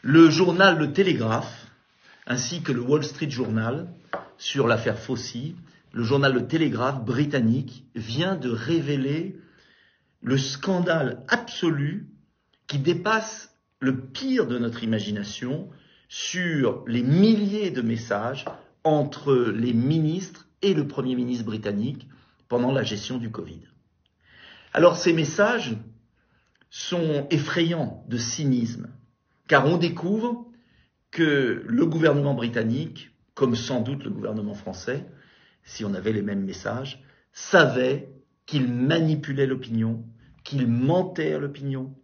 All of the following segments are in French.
Le journal Le Télégraphe, ainsi que le Wall Street Journal, sur l'affaire Fauci, le journal Le Télégraphe britannique vient de révéler le scandale absolu qui dépasse le pire de notre imagination sur les milliers de messages entre les ministres et le Premier ministre britannique pendant la gestion du Covid. Alors ces messages sont effrayants de cynisme, car on découvre que le gouvernement britannique, comme sans doute le gouvernement français, si on avait les mêmes messages, savait qu'il manipulait l'opinion, qu'il mentait à l'opinion,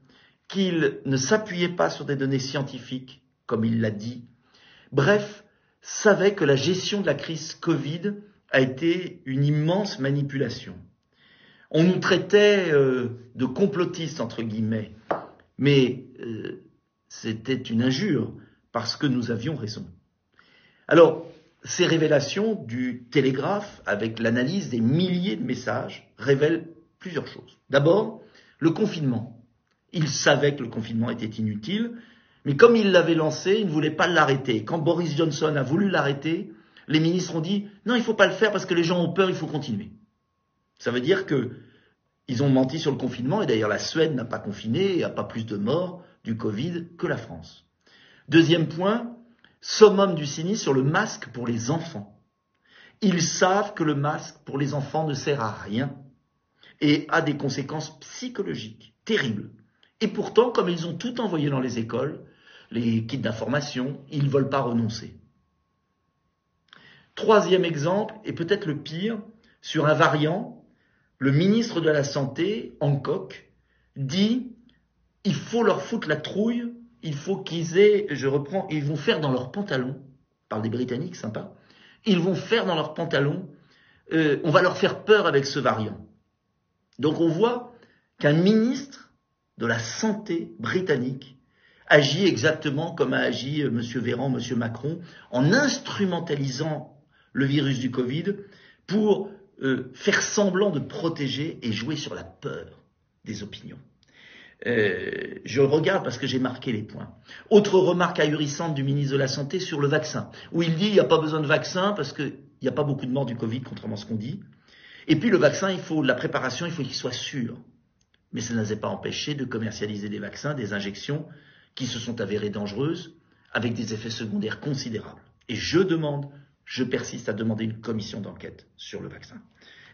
qu'il ne s'appuyait pas sur des données scientifiques, comme il l'a dit. Bref, savait que la gestion de la crise Covid a été une immense manipulation. On nous traitait de complotistes, entre guillemets, mais c'était une injure, parce que nous avions raison. Alors, ces révélations du Télégraphe, avec l'analyse des milliers de messages, révèlent plusieurs choses. D'abord, le confinement. Il savait que le confinement était inutile, mais comme il l'avait lancé, il ne voulait pas l'arrêter. Quand Boris Johnson a voulu l'arrêter, les ministres ont dit « Non, il ne faut pas le faire parce que les gens ont peur, il faut continuer ». Ça veut dire qu'ils ont menti sur le confinement, et d'ailleurs la Suède n'a pas confiné, il n'y a pas plus de morts du Covid que la France. Deuxième point, summum du cynisme sur le masque pour les enfants. Ils savent que le masque pour les enfants ne sert à rien et a des conséquences psychologiques terribles. Et pourtant, comme ils ont tout envoyé dans les écoles, les kits d'information, ils ne veulent pas renoncer. Troisième exemple, et peut-être le pire, sur un variant, le ministre de la Santé, Hancock, dit « il faut leur foutre la trouille, il faut qu'ils aient, ils vont faire dans leurs pantalons, parle des Britanniques, sympa, ils vont faire dans leurs pantalons, on va leur faire peur avec ce variant ». Donc on voit qu'un ministre de la Santé britannique agit exactement comme a agi M. Véran, M. Macron, en instrumentalisant le virus du Covid pour faire semblant de protéger et jouer sur la peur des opinions. Je regarde parce que j'ai marqué les points. Autre remarque ahurissante du ministre de la Santé sur le vaccin, où il dit il n'y a pas besoin de vaccin parce qu'il n'y a pas beaucoup de morts du Covid, contrairement à ce qu'on dit. Et puis le vaccin, la préparation, il faut qu'il soit sûr. Mais ça ne les a pas empêchés de commercialiser des vaccins, des injections qui se sont avérées dangereuses, avec des effets secondaires considérables. Et je persiste à demander une commission d'enquête sur le vaccin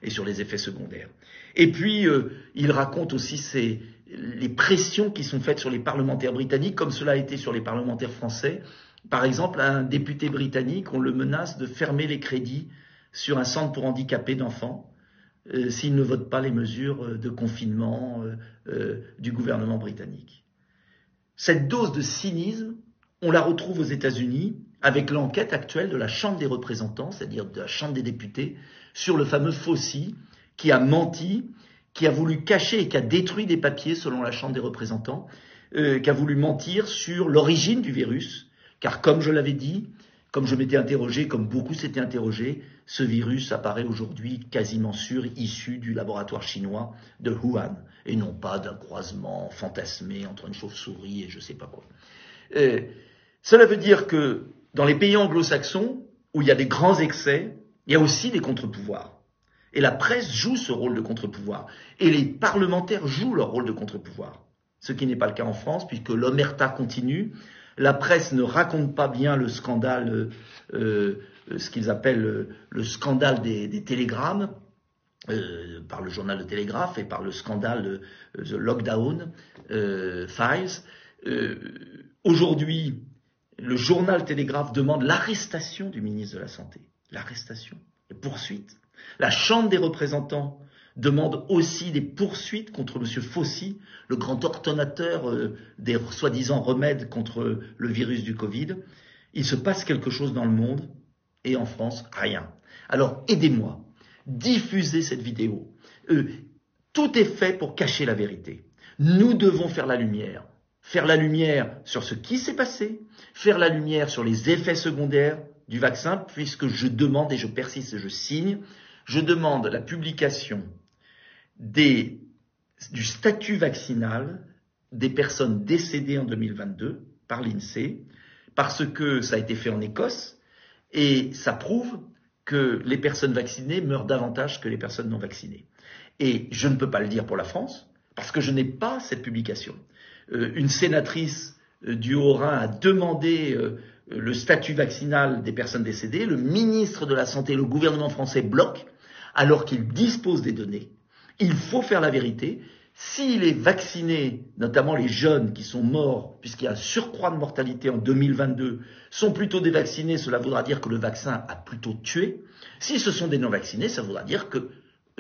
et sur les effets secondaires. Et puis, il raconte aussi les pressions qui sont faites sur les parlementaires britanniques, comme cela a été sur les parlementaires français. Par exemple, un député britannique, on le menace de fermer les crédits sur un centre pour handicapés d'enfants s'il ne vote pas les mesures de confinement du gouvernement britannique. Cette dose de cynisme, on la retrouve aux États-Unis avec l'enquête actuelle de la Chambre des représentants, c'est-à-dire de la Chambre des députés, sur le fameux Fauci, qui a menti, qui a voulu cacher et qui a détruit des papiers selon la Chambre des représentants, qui a voulu mentir sur l'origine du virus, car comme je l'avais dit, comme je m'étais interrogé, comme beaucoup s'étaient interrogés, ce virus apparaît aujourd'hui quasiment sûr, issu du laboratoire chinois de Wuhan, et non pas d'un croisement fantasmé entre une chauve-souris et je ne sais pas quoi. Cela veut dire que dans les pays anglo-saxons, où il y a des grands excès, il y a aussi des contre-pouvoirs. Et la presse joue ce rôle de contre-pouvoir. Et les parlementaires jouent leur rôle de contre-pouvoir. Ce qui n'est pas le cas en France, puisque l'omerta continue. La presse ne raconte pas bien le scandale, ce qu'ils appellent le scandale des télégrammes, par le journal Le Télégraphe et par le scandale The Lockdown Files. Aujourd'hui, le journal Télégraphe demande l'arrestation du ministre de la Santé. L'arrestation, les poursuites. La Chambre des représentants demande aussi des poursuites contre M. Fauci, le grand ordonnateur des soi-disant remèdes contre le virus du Covid. Il se passe quelque chose dans le monde et en France, rien. Alors aidez-moi, diffusez cette vidéo. Tout est fait pour cacher la vérité. Nous devons faire la lumière sur ce qui s'est passé, faire la lumière sur les effets secondaires du vaccin, puisque je demande, et je persiste et je signe, je demande la publication du statut vaccinal des personnes décédées en 2022, par l'INSEE, parce que ça a été fait en Écosse, et ça prouve que les personnes vaccinées meurent davantage que les personnes non vaccinées. Et je ne peux pas le dire pour la France, parce que je n'ai pas cette publication. Une sénatrice du Haut-Rhin a demandé le statut vaccinal des personnes décédées. Le ministre de la Santé, le gouvernement français bloque, alors qu'il dispose des données. Il faut faire la vérité. S'il est vacciné, notamment les jeunes qui sont morts, puisqu'il y a un surcroît de mortalité en 2022, sont plutôt des vaccinés, cela voudra dire que le vaccin a plutôt tué. Si ce sont des non-vaccinés, ça voudra dire que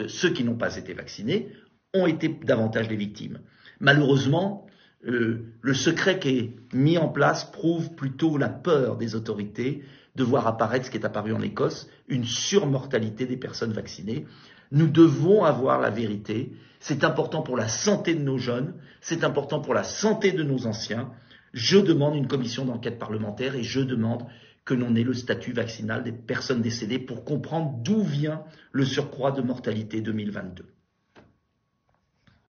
ceux qui n'ont pas été vaccinés ont été davantage des victimes. Malheureusement, le secret qui est mis en place prouve plutôt la peur des autorités de voir apparaître ce qui est apparu en Écosse, une surmortalité des personnes vaccinées. Nous devons avoir la vérité. C'est important pour la santé de nos jeunes, c'est important pour la santé de nos anciens. Je demande une commission d'enquête parlementaire et je demande que l'on ait le statut vaccinal des personnes décédées pour comprendre d'où vient le surcroît de mortalité 2022.